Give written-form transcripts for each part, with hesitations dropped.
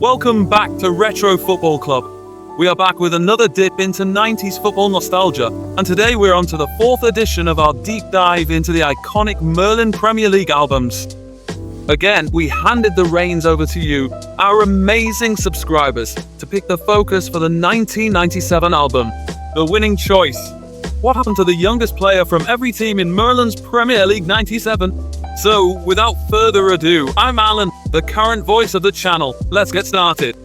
Welcome back to Retro Football Club. We are back with another dip into 90s football nostalgia, and today we're on to the 4th edition of our deep dive into the iconic Merlin Premier League albums. Again, we handed the reins over to you, our amazing subscribers, to pick the focus for the 1997 album, the winning choice. What happened to the youngest player from every team in Merlin's Premier League 97? So, without further ado, I'm Alan, the current voice of the channel. Let's get started.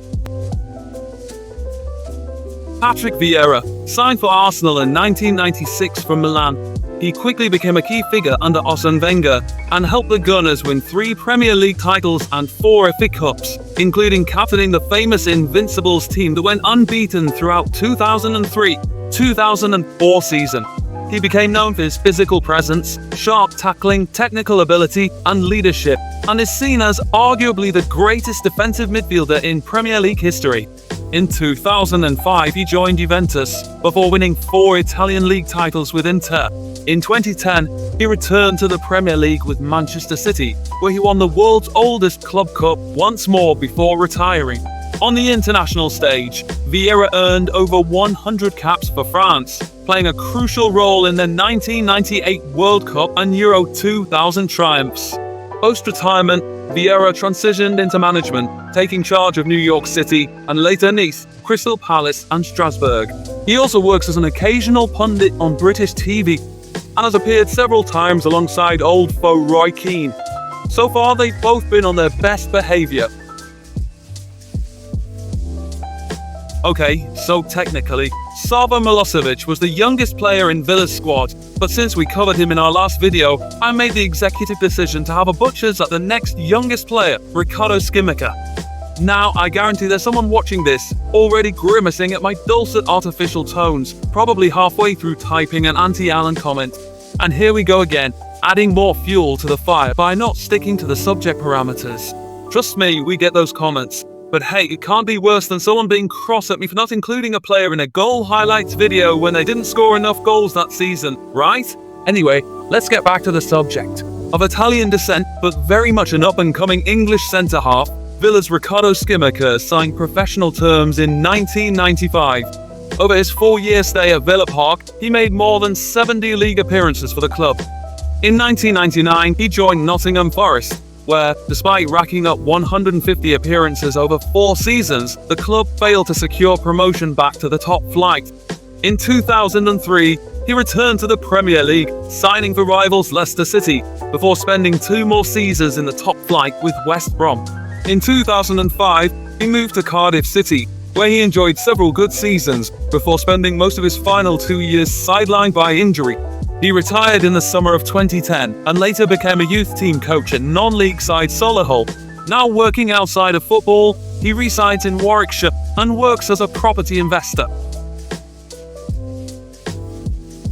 Patrick Vieira, signed for Arsenal in 1996 from Milan. He quickly became a key figure under Arsene Wenger and helped the Gunners win 3 Premier League titles and 4 FA Cups, including captaining the famous Invincibles team that went unbeaten throughout 2003-2004 season. He became known for his physical presence, sharp tackling, technical ability, and leadership, and is seen as arguably the greatest defensive midfielder in Premier League history. In 2005, he joined Juventus before winning 4 Italian league titles with Inter. In 2010, he returned to the Premier League with Manchester City, where he won the world's oldest club cup once more before retiring. On the international stage, Vieira earned over 100 caps for France, playing a crucial role in the 1998 World Cup and Euro 2000 triumphs. Post-retirement, Vieira transitioned into management, taking charge of New York City and later Nice, Crystal Palace and Strasbourg. He also works as an occasional pundit on British TV and has appeared several times alongside old foe Roy Keane. So far, they've both been on their best behaviour. Okay, so technically, Savo Milosevic was the youngest player in Villa's squad, but since we covered him in our last video, I made the executive decision to have a butchers at the next youngest player, Ricardo Sacchi. Now, I guarantee there's someone watching this, already grimacing at my dulcet artificial tones, probably halfway through typing an A.I Alan comment. And here we go again, adding more fuel to the fire by not sticking to the subject parameters. Trust me, we get those comments. But hey, it can't be worse than someone being cross at me for not including a player in a goal highlights video when they didn't score enough goals that season, right? Anyway, let's get back to the subject. Of Italian descent, but very much an up-and-coming English centre-half, Villa's Ricardo Sacchi signed professional terms in 1995. Over his 4-year stay at Villa Park, he made more than 70 league appearances for the club. In 1999, he joined Nottingham Forest, where, despite racking up 150 appearances over 4 seasons, the club failed to secure promotion back to the top flight. In 2003, he returned to the Premier League, signing for rivals Leicester City, before spending 2 more seasons in the top flight with West Brom. In 2005, he moved to Cardiff City, where he enjoyed several good seasons, before spending most of his final 2 years sidelined by injury. He retired in the summer of 2010 and later became a youth team coach at non-league side Solihull. Now working outside of football, he resides in Warwickshire and works as a property investor.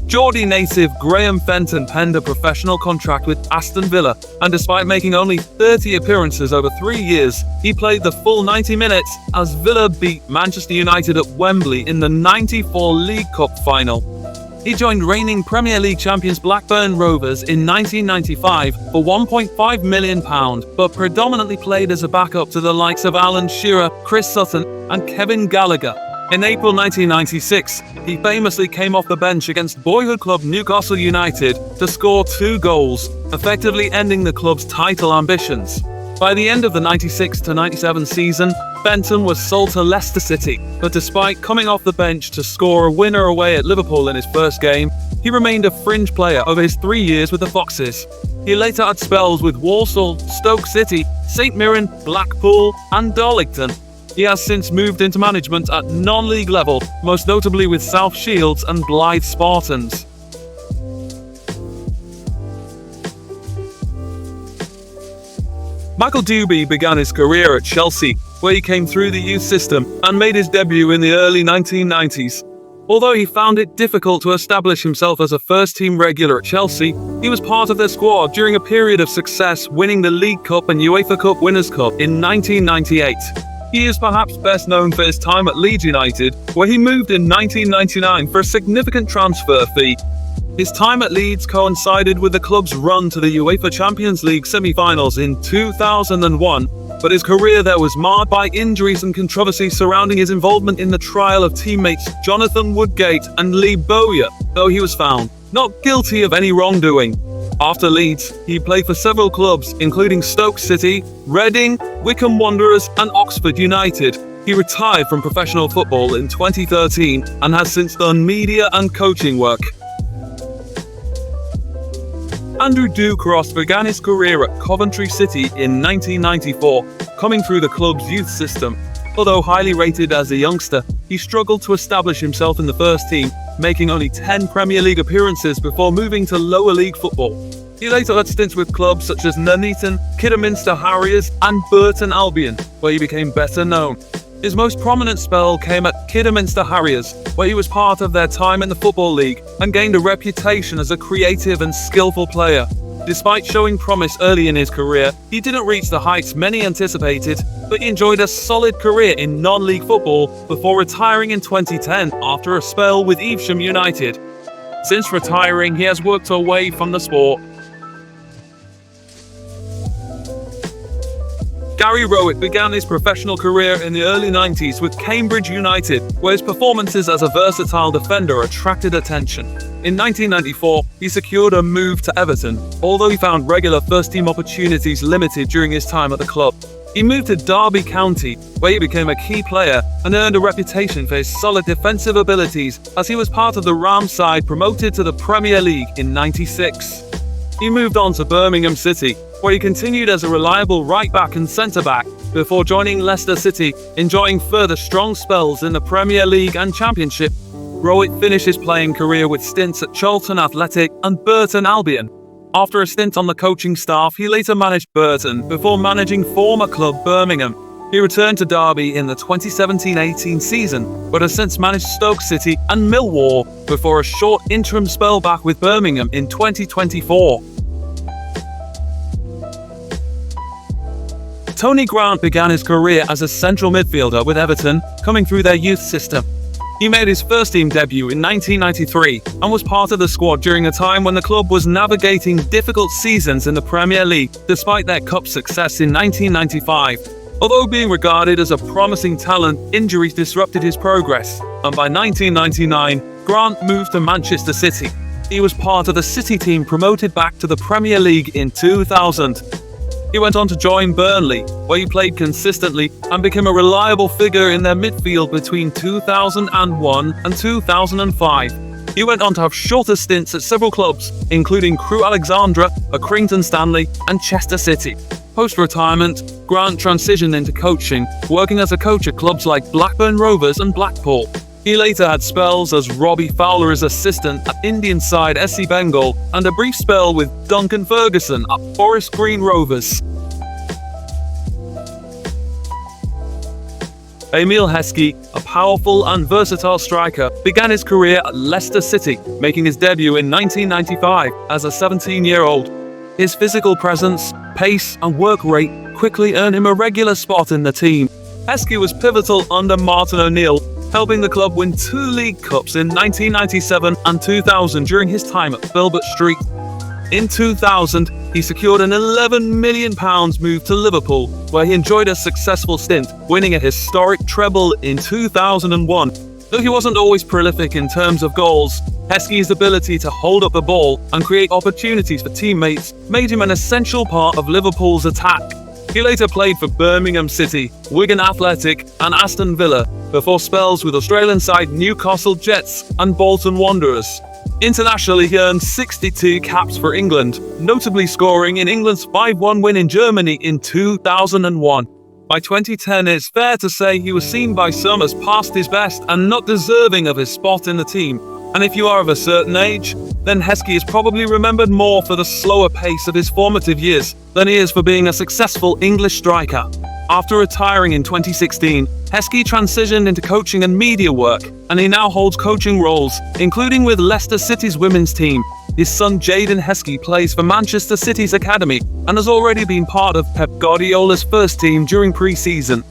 Geordie native Graham Fenton penned a professional contract with Aston Villa, and despite making only 30 appearances over 3 years, he played the full 90 minutes as Villa beat Manchester United at Wembley in the '94 League Cup final. He joined reigning Premier League champions Blackburn Rovers in 1995 for £1.5 million, but predominantly played as a backup to the likes of Alan Shearer, Chris Sutton and Kevin Gallagher. In April 1996, he famously came off the bench against boyhood club Newcastle United to score 2 goals, effectively ending the club's title ambitions. By the end of the 96-97 season, Fenton was sold to Leicester City, but despite coming off the bench to score a winner away at Liverpool in his first game, he remained a fringe player over his 3 years with the Foxes. He later had spells with Walsall, Stoke City, St Mirren, Blackpool and Darlington. He has since moved into management at non-league level, most notably with South Shields and Blythe Spartans. Michael Duberry began his career at Chelsea, where he came through the youth system and made his debut in the early 1990s. Although he found it difficult to establish himself as a first-team regular at Chelsea, he was part of their squad during a period of success, winning the League Cup and UEFA Cup Winners' Cup in 1998. He is perhaps best known for his time at Leeds United, where he moved in 1999 for a significant transfer fee. His time at Leeds coincided with the club's run to the UEFA Champions League semi-finals in 2001, but his career there was marred by injuries and controversy surrounding his involvement in the trial of teammates Jonathan Woodgate and Lee Bowyer, though he was found not guilty of any wrongdoing. After Leeds, he played for several clubs, including Stoke City, Reading, Wycombe Wanderers and Oxford United. He retired from professional football in 2013 and has since done media and coaching work. Andrew Ducross began his career at Coventry City in 1994, coming through the club's youth system. Although highly rated as a youngster, he struggled to establish himself in the first team, making only 10 Premier League appearances before moving to lower league football. He later had stints with clubs such as Nuneaton, Kidderminster Harriers and Burton Albion, where he became better known. His most prominent spell came at Kidderminster Harriers, where he was part of their time in the Football League and gained a reputation as a creative and skillful player. Despite showing promise early in his career, he didn't reach the heights many anticipated, but he enjoyed a solid career in non-league football before retiring in 2010 after a spell with Evesham United. Since retiring, he has worked away from the sport. Gary Rowett began his professional career in the early 90s with Cambridge United, where his performances as a versatile defender attracted attention. In 1994, he secured a move to Everton, although he found regular first-team opportunities limited during his time at the club. He moved to Derby County, where he became a key player and earned a reputation for his solid defensive abilities as he was part of the Rams side promoted to the Premier League in '96. He moved on to Birmingham City, where he continued as a reliable right-back and centre-back before joining Leicester City, enjoying further strong spells in the Premier League and Championship. Rowett finished his playing career with stints at Charlton Athletic and Burton Albion. After a stint on the coaching staff, he later managed Burton before managing former club Birmingham. He returned to Derby in the 2017-18 season, but has since managed Stoke City and Millwall before a short interim spell back with Birmingham in 2024. Tony Grant began his career as a central midfielder with Everton, coming through their youth system. He made his first-team debut in 1993 and was part of the squad during a time when the club was navigating difficult seasons in the Premier League, despite their cup success in 1995. Although being regarded as a promising talent, injuries disrupted his progress, and by 1999, Grant moved to Manchester City. He was part of the City team promoted back to the Premier League in 2000. He went on to join Burnley, where he played consistently and became a reliable figure in their midfield between 2001 and 2005. He went on to have shorter stints at several clubs, including Crewe Alexandra, Accrington Stanley, and Chester City. Post-retirement, Grant transitioned into coaching, working as a coach at clubs like Blackburn Rovers and Blackpool. He later had spells as Robbie Fowler's assistant at Indian side SC Bengal and a brief spell with Duncan Ferguson at Forest Green Rovers. Emile Heskey, a powerful and versatile striker, began his career at Leicester City, making his debut in 1995 as a 17-year-old. His physical presence, pace and work rate quickly earned him a regular spot in the team. Heskey was pivotal under Martin O'Neill, helping the club win 2 League Cups in 1997 and 2000 during his time at Filbert Street. In 2000, he secured an £11 million move to Liverpool, where he enjoyed a successful stint, winning a historic treble in 2001. Though he wasn't always prolific in terms of goals, Heskey's ability to hold up the ball and create opportunities for teammates made him an essential part of Liverpool's attack. He later played for Birmingham City, Wigan Athletic and Aston Villa, before spells with Australian side Newcastle Jets and Bolton Wanderers. Internationally, he earned 62 caps for England, notably scoring in England's 5-1 win in Germany in 2001. By 2010, it's fair to say he was seen by some as past his best and not deserving of his spot in the team. And if you are of a certain age, then Heskey is probably remembered more for the slower pace of his formative years than he is for being a successful English striker. After retiring in 2016, Heskey transitioned into coaching and media work, and he now holds coaching roles, including with Leicester City's women's team. His son Jayden Heskey plays for Manchester City's academy and has already been part of Pep Guardiola's first team during pre-season.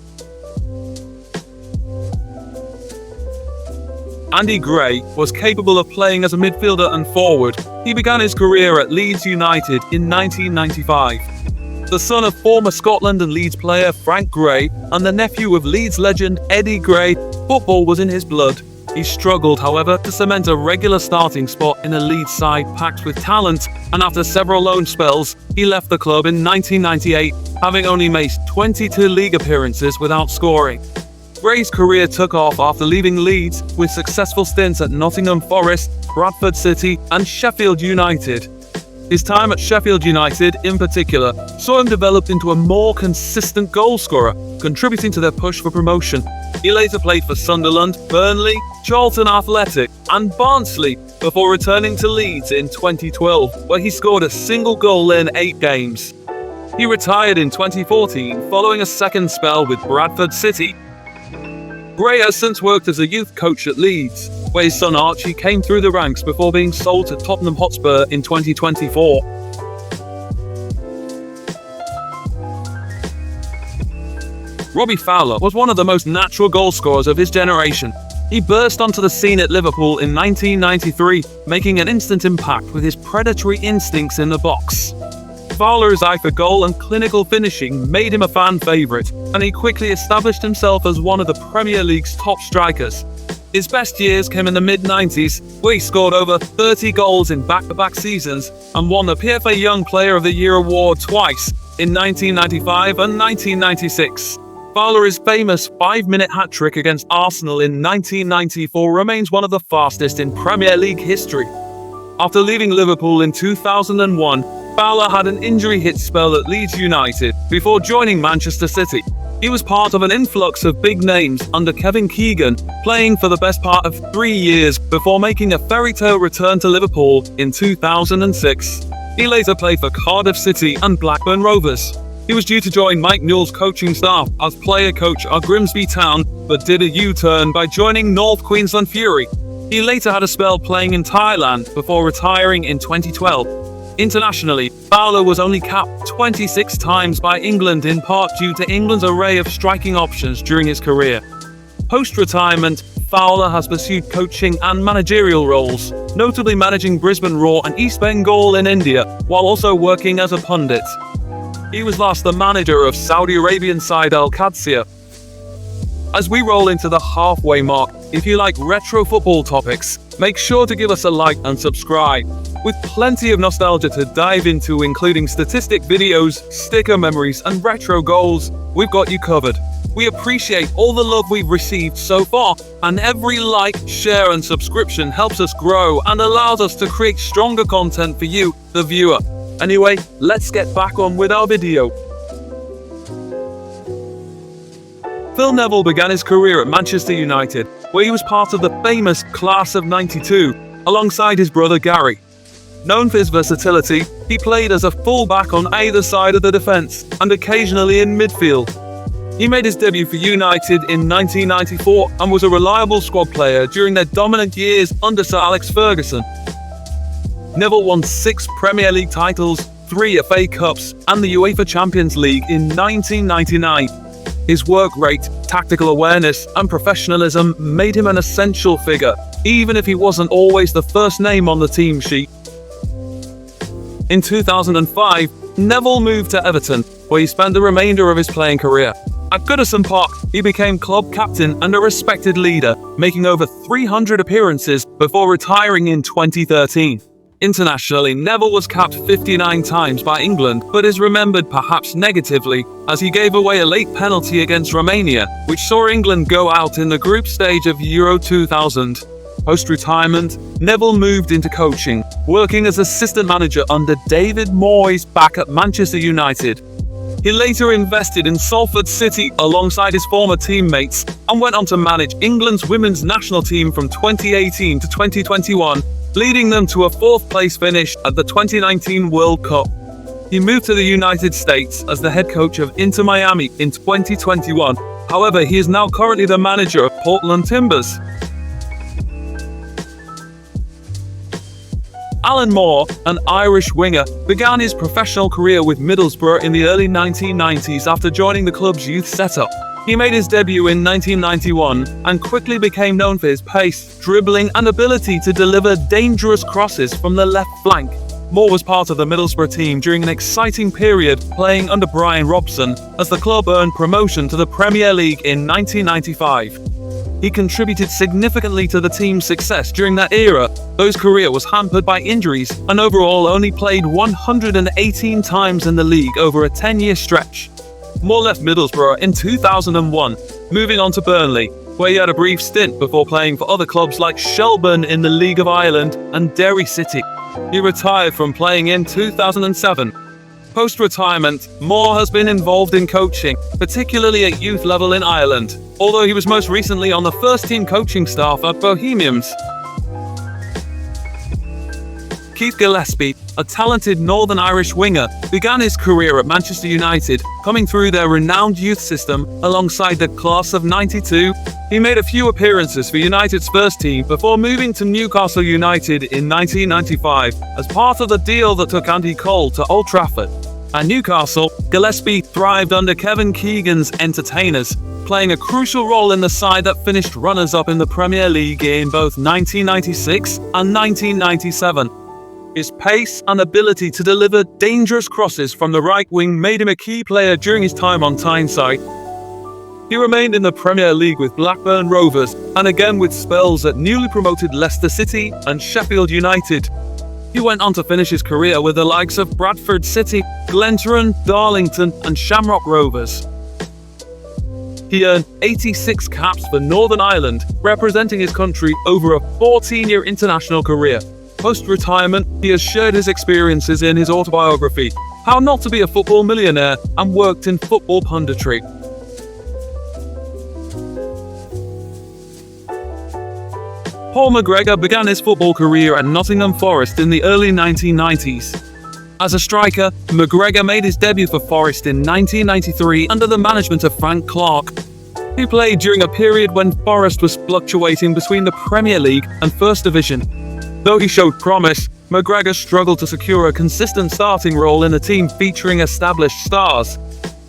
Andy Gray was capable of playing as a midfielder and forward. He began his career at Leeds United in 1995. The son of former Scotland and Leeds player Frank Gray and the nephew of Leeds legend Eddie Gray, football was in his blood. He struggled, however, to cement a regular starting spot in a Leeds side packed with talent, and after several loan spells, he left the club in 1998, having only made 22 league appearances without scoring. Gray's career took off after leaving Leeds, with successful stints at Nottingham Forest, Bradford City and Sheffield United. His time at Sheffield United, in particular, saw him develop into a more consistent goalscorer, contributing to their push for promotion. He later played for Sunderland, Burnley, Charlton Athletic and Barnsley before returning to Leeds in 2012, where he scored a single goal in 8 games. He retired in 2014 following a second spell with Bradford City. Gray has since worked as a youth coach at Leeds, where his son Archie came through the ranks before being sold to Tottenham Hotspur in 2024. Robbie Fowler was one of the most natural goal scorers of his generation. He burst onto the scene at Liverpool in 1993, making an instant impact with his predatory instincts in the box. Fowler's eye for goal and clinical finishing made him a fan favourite, and he quickly established himself as one of the Premier League's top strikers. His best years came in the mid-90s, where he scored over 30 goals in back-to-back seasons and won the PFA Young Player of the Year award twice, in 1995 and 1996. Fowler's famous 5-minute hat-trick against Arsenal in 1994 remains one of the fastest in Premier League history. After leaving Liverpool in 2001, Fowler had an injury-hit spell at Leeds United before joining Manchester City. He was part of an influx of big names under Kevin Keegan, playing for the best part of 3 years before making a fairy-tale return to Liverpool in 2006. He later played for Cardiff City and Blackburn Rovers. He was due to join Mike Newell's coaching staff as player coach at Grimsby Town, but did a U-turn by joining North Queensland Fury. He later had a spell playing in Thailand before retiring in 2012. Internationally, Fowler was only capped 26 times by England, in part due to England's array of striking options during his career. Post-retirement, Fowler has pursued coaching and managerial roles, notably managing Brisbane Roar and East Bengal in India, while also working as a pundit. He was last the manager of Saudi Arabian side Al Qadsiya. As we roll into the halfway mark, if you like retro football topics, make sure to give us a like and subscribe. With plenty of nostalgia to dive into, including statistic videos, sticker memories and retro goals, we've got you covered. We appreciate all the love we've received so far, and every like, share and subscription helps us grow and allows us to create stronger content for you, the viewer. Anyway, let's get back on with our video. Phil Neville began his career at Manchester United, where he was part of the famous Class of '92, alongside his brother Gary. Known for his versatility, he played as a full-back on either side of the defence, and occasionally in midfield. He made his debut for United in 1994 and was a reliable squad player during their dominant years under Sir Alex Ferguson. Neville won 6 Premier League titles, 3 FA Cups and the UEFA Champions League in 1999. His work rate, tactical awareness and professionalism made him an essential figure, even if he wasn't always the first name on the team sheet. In 2005, Neville moved to Everton, where he spent the remainder of his playing career. At Goodison Park, he became club captain and a respected leader, making over 300 appearances before retiring in 2013. Internationally, Neville was capped 59 times by England, but is remembered perhaps negatively, as he gave away a late penalty against Romania, which saw England go out in the group stage of Euro 2000. Post-retirement, Neville moved into coaching, working as assistant manager under David Moyes back at Manchester United. He later invested in Salford City alongside his former teammates and went on to manage England's women's national team from 2018 to 2021, leading them to a 4th place finish at the 2019 World Cup. He moved to the United States as the head coach of Inter Miami in 2021. However, he is now currently the manager of Portland Timbers. Alan Moore, an Irish winger, began his professional career with Middlesbrough in the early 1990s after joining the club's youth setup. He made his debut in 1991 and quickly became known for his pace, dribbling and ability to deliver dangerous crosses from the left flank. Moore was part of the Middlesbrough team during an exciting period playing under Brian Robson as the club earned promotion to the Premier League in 1995. He contributed significantly to the team's success during that era, though his career was hampered by injuries and overall only played 118 times in the league over a 10-year stretch. Moore left Middlesbrough in 2001, moving on to Burnley, where he had a brief stint before playing for other clubs like Shelburne in the League of Ireland and Derry City. He retired from playing in 2007. Post-retirement, Moore has been involved in coaching, particularly at youth level in Ireland, although he was most recently on the first-team coaching staff at Bohemians. Keith Gillespie, a talented Northern Irish winger, began his career at Manchester United, coming through their renowned youth system alongside the class of '92. He made a few appearances for United's first team before moving to Newcastle United in 1995 as part of the deal that took Andy Cole to Old Trafford. At Newcastle, Gillespie thrived under Kevin Keegan's entertainers, playing a crucial role in the side that finished runners-up in the Premier League in both 1996 and 1997. His pace and ability to deliver dangerous crosses from the right wing made him a key player during his time on Tyneside. He remained in the Premier League with Blackburn Rovers and again with spells at newly promoted Leicester City and Sheffield United. He went on to finish his career with the likes of Bradford City, Glentoran, Darlington and Shamrock Rovers. He earned 86 caps for Northern Ireland, representing his country over a 14-year international career. Post-retirement, he has shared his experiences in his autobiography, How Not to Be a Football Millionaire, and worked in football punditry. Paul McGregor began his football career at Nottingham Forest in the early 1990s. As a striker, McGregor made his debut for Forest in 1993 under the management of Frank Clark. He played during a period when Forest was fluctuating between the Premier League and First Division. Though he showed promise, McGregor struggled to secure a consistent starting role in a team featuring established stars.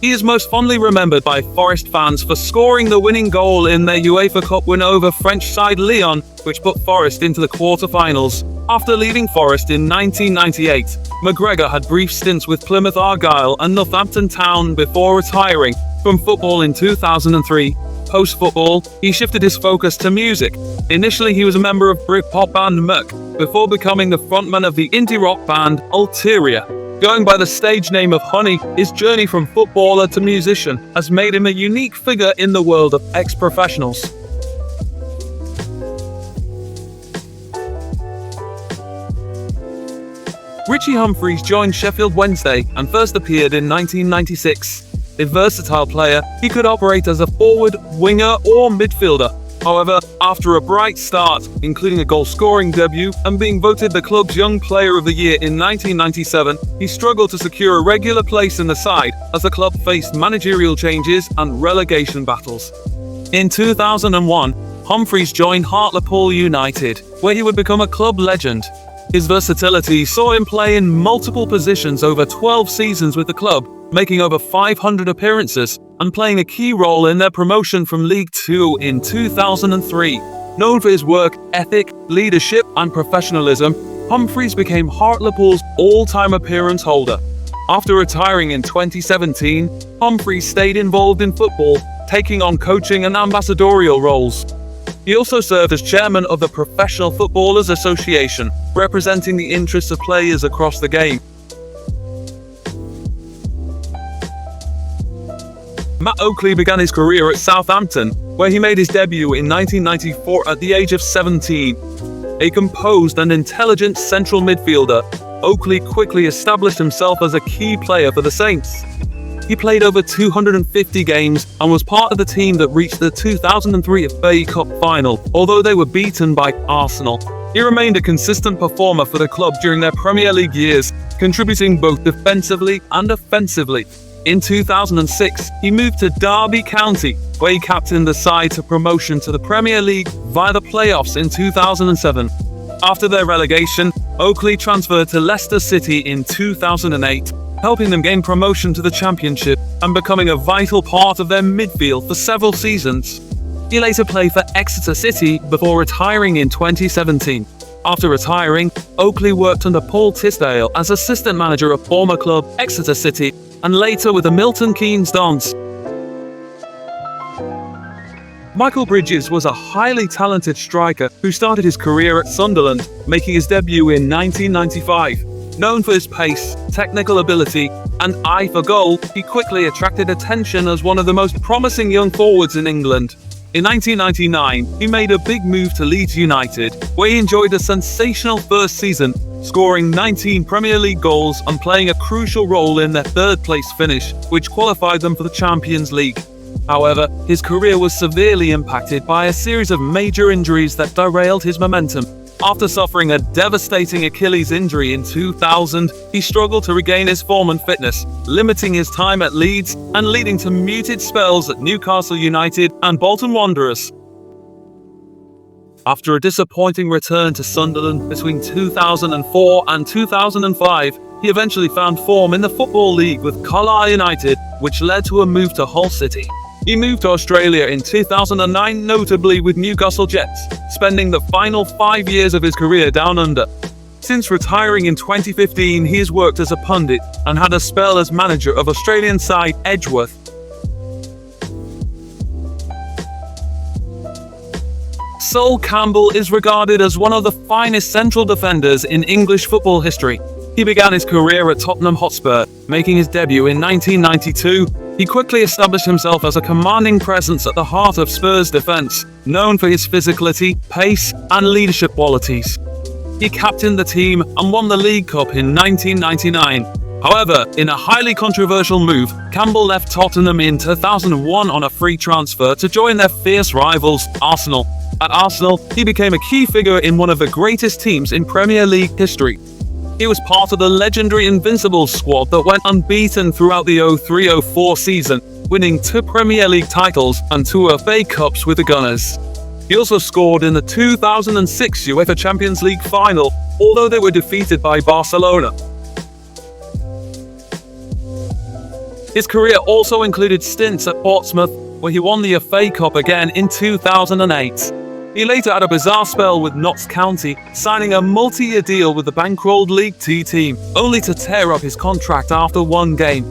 He is most fondly remembered by Forest fans for scoring the winning goal in their UEFA Cup win over French side Lyon, which put Forest into the quarter-finals. After leaving Forest in 1998, McGregor had brief stints with Plymouth Argyle and Northampton Town before retiring from football in 2003. Post-football, he shifted his focus to music. Initially, he was a member of Britpop band Merc, before becoming the frontman of the indie rock band Ulterior. Going by the stage name of Honey, his journey from footballer to musician has made him a unique figure in the world of ex-professionals. Richie Humphreys joined Sheffield Wednesday and first appeared in 1996. A versatile player, he could operate as a forward, winger or midfielder. However, after a bright start, including a goal-scoring debut and being voted the club's Young Player of the Year in 1997, he struggled to secure a regular place in the side as the club faced managerial changes and relegation battles. In 2001, Humphreys joined Hartlepool United, where he would become a club legend. His versatility saw him play in multiple positions over 12 seasons with the club, making over 500 appearances and playing a key role in their promotion from League Two in 2003. Known for his work ethic, leadership and professionalism, Humphreys became Hartlepool's all-time appearance holder. After retiring in 2017, Humphreys stayed involved in football, taking on coaching and ambassadorial roles. He also served as chairman of the Professional Footballers Association, representing the interests of players across the game. Matt Oakley began his career at Southampton, where he made his debut in 1994 at the age of 17. A composed and intelligent central midfielder, Oakley quickly established himself as a key player for the Saints. He played over 250 games and was part of the team that reached the 2003 FA Cup final, although they were beaten by Arsenal. He remained a consistent performer for the club during their Premier League years, contributing both defensively and offensively. In 2006, he moved to Derby County, where he captained the side to promotion to the Premier League via the playoffs in 2007. After their relegation, Oakley transferred to Leicester City in 2008, helping them gain promotion to the Championship and becoming a vital part of their midfield for several seasons. He later played for Exeter City before retiring in 2017. After retiring, Oakley worked under Paul Tisdale as assistant manager of former club Exeter City and later with the Milton Keynes Dons. Michael Bridges was a highly talented striker who started his career at Sunderland, making his debut in 1995. Known for his pace, technical ability, and eye for goal, he quickly attracted attention as one of the most promising young forwards in England. In 1999, he made a big move to Leeds United, where he enjoyed a sensational first season, scoring 19 Premier League goals and playing a crucial role in their third-place finish, which qualified them for the Champions League. However, his career was severely impacted by a series of major injuries that derailed his momentum. After suffering a devastating Achilles injury in 2000, he struggled to regain his form and fitness, limiting his time at Leeds and leading to muted spells at Newcastle United and Bolton Wanderers. After a disappointing return to Sunderland between 2004 and 2005, he eventually found form in the Football League with Carlisle United, which led to a move to Hull City. He moved to Australia in 2009, notably with Newcastle Jets, spending the final 5 years of his career down under. Since retiring in 2015, he has worked as a pundit and had a spell as manager of Australian side Edgeworth. Sol Campbell is regarded as one of the finest central defenders in English football history. He began his career at Tottenham Hotspur, making his debut in 1992. He quickly established himself as a commanding presence at the heart of Spurs' defence, known for his physicality, pace, and leadership qualities. He captained the team and won the League Cup in 1999. However, in a highly controversial move, Campbell left Tottenham in 2001 on a free transfer to join their fierce rivals, Arsenal. At Arsenal, he became a key figure in one of the greatest teams in Premier League history. He was part of the legendary Invincibles squad that went unbeaten throughout the 03-04 season, winning 2 Premier League titles and 2 FA Cups with the Gunners. He also scored in the 2006 UEFA Champions League final, although they were defeated by Barcelona. His career also included stints at Portsmouth, where he won the FA Cup again in 2008. He later had a bizarre spell with Notts County, signing a multi-year deal with the bankrolled League 2 team, only to tear up his contract after 1 game.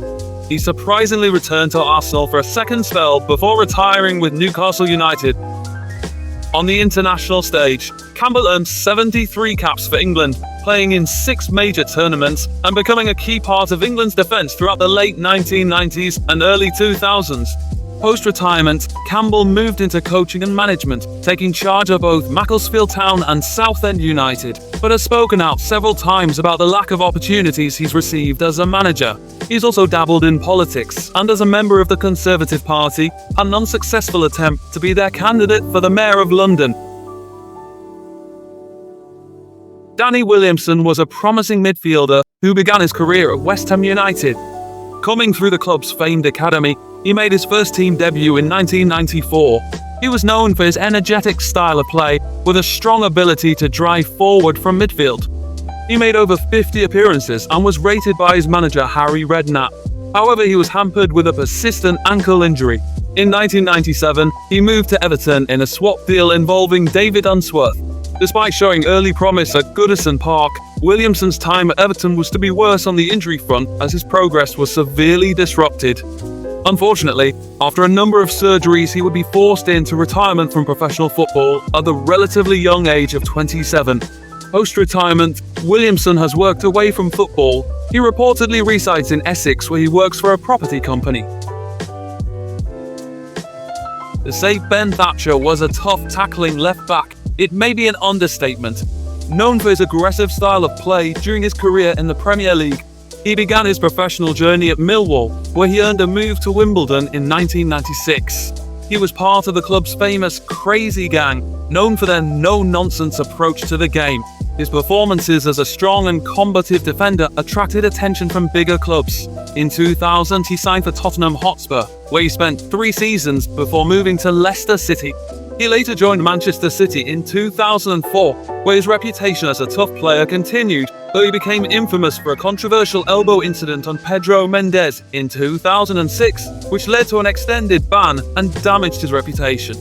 He surprisingly returned to Arsenal for a second spell before retiring with Newcastle United. On the international stage, Campbell earned 73 caps for England, playing in 6 major tournaments and becoming a key part of England's defence throughout the late 1990s and early 2000s. Post-retirement, Campbell moved into coaching and management, taking charge of both Macclesfield Town and Southend United, but has spoken out several times about the lack of opportunities he's received as a manager. He's also dabbled in politics, and as a member of the Conservative Party, had an unsuccessful attempt to be their candidate for the Mayor of London. Danny Williamson was a promising midfielder who began his career at West Ham United. Coming through the club's famed academy, he made his first team debut in 1994. He was known for his energetic style of play, with a strong ability to drive forward from midfield. He made over 50 appearances and was rated by his manager Harry Redknapp. However, he was hampered with a persistent ankle injury. In 1997, he moved to Everton in a swap deal involving David Unsworth. Despite showing early promise at Goodison Park, Williamson's time at Everton was to be worse on the injury front as his progress was severely disrupted. Unfortunately, after a number of surgeries, he would be forced into retirement from professional football at the relatively young age of 27. Post-retirement, Williamson has worked away from football. He reportedly resides in Essex, where he works for a property company. To say Ben Thatcher was a tough tackling left-back, it may be an understatement. Known for his aggressive style of play during his career in the Premier League, he began his professional journey at Millwall, where he earned a move to Wimbledon in 1996. He was part of the club's famous Crazy Gang, known for their no-nonsense approach to the game. His performances as a strong and combative defender attracted attention from bigger clubs. In 2000, he signed for Tottenham Hotspur, where he spent 3 seasons before moving to Leicester City. He later joined Manchester City in 2004, where his reputation as a tough player continued, though he became infamous for a controversial elbow incident on Pedro Mendes in 2006, which led to an extended ban and damaged his reputation.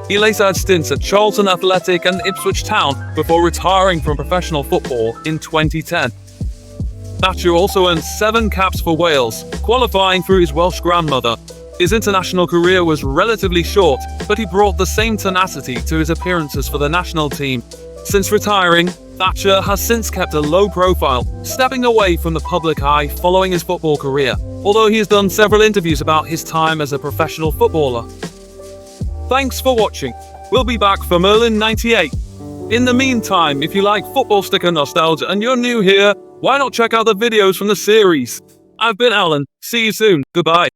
He later had stints at Charlton Athletic and Ipswich Town before retiring from professional football in 2010. Thatcher also earned 7 caps for Wales, qualifying through his Welsh grandmother. His international career was relatively short, but he brought the same tenacity to his appearances for the national team. Since retiring, Thatcher has since kept a low profile, stepping away from the public eye following his football career, although he has done several interviews about his time as a professional footballer. Thanks for watching. We'll be back for Merlin 98. In the meantime, if you like football sticker nostalgia and you're new here, why not check out the videos from the series? I've been Alan. See you soon. Goodbye.